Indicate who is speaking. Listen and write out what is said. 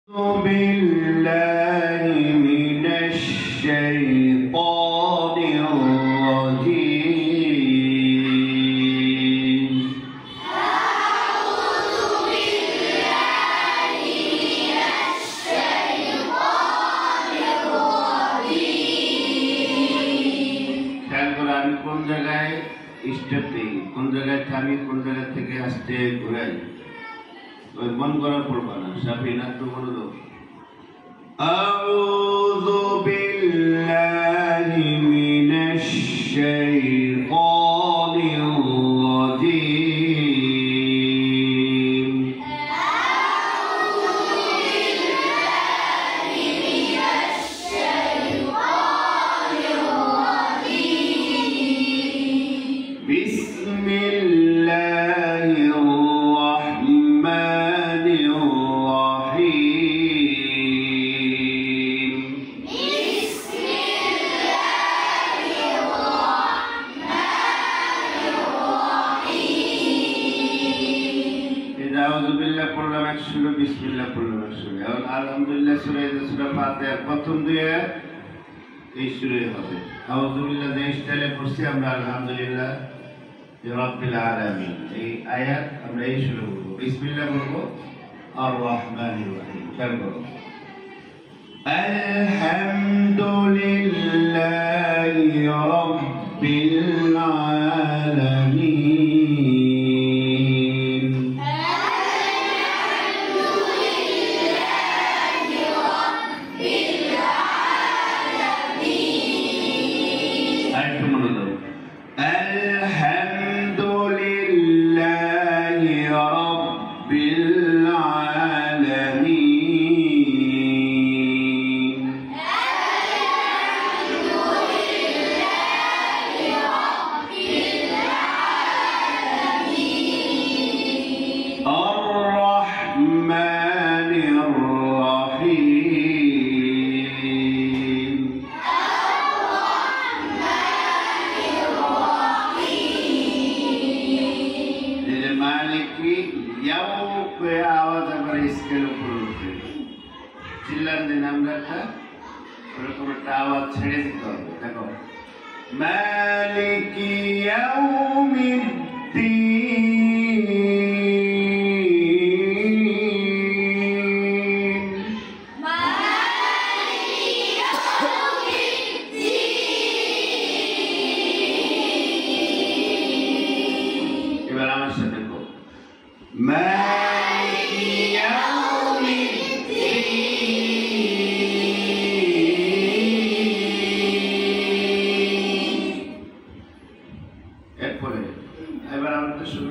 Speaker 1: بالله من الشيطان الرجيم
Speaker 2: أعوذ بالله من الشيطان الرجيم
Speaker 1: খেয়াল করে আমি কোন জায়গায় স্টেপ দিই, কোন জায়গায় থামি, কোন জায়গা থেকে আস্তে ঘুরাই, ওই মন করা পড়বা না। সাফিনা তো বলে দাও, আউযু বিল্লাহি মিনাশ শাইতানির রাজীম।
Speaker 2: أعوذ بالله من الشيطان الرجيم
Speaker 1: বিসমিল্লাহির রাহমানির রাহিম।
Speaker 2: بسم الله الرحمن الرحيم
Speaker 1: আউযু বিল্লাহ পড়লাম 100, বিসমিল্লাহ পড়লাম 100। এখন আলহামদুলিল্লাহ সূরা ফাতিহার প্রথম দুই আয়াত এই সূরায় হবে। আউযু বিল্লাহ যে স্টাইলে পড়ছি আমরা, আলহামদুলিল্লাহ রাব্বিল আলামিন, এই আয়াত আমরা এই সূরা পড়ব। বিসমিল্লাহ বলবো আর রহমানির রহিম। খেয়াল করো, আলহামদুলিল্লাহি রাব্বিল আলামিন। আরেকটু মনে দাও, আলহামদুলিল্লাহি রাব্বিল আলামিন। আর রহমানির রহিম। মালিকি ইয়াও কে আওয়াজ আবার স্কেল উপরে উঠবে, চিল্লান দিন আমরা ওরকম একটা আওয়াজ ছেড়ে দিতে হবে। দেখো, মালিকি ইয়াউমিদ্দিন। এবার আমার সাথে বল, মালিকি ইয়াউমিদ্দিন। এরপরে এবার আমরা শুরু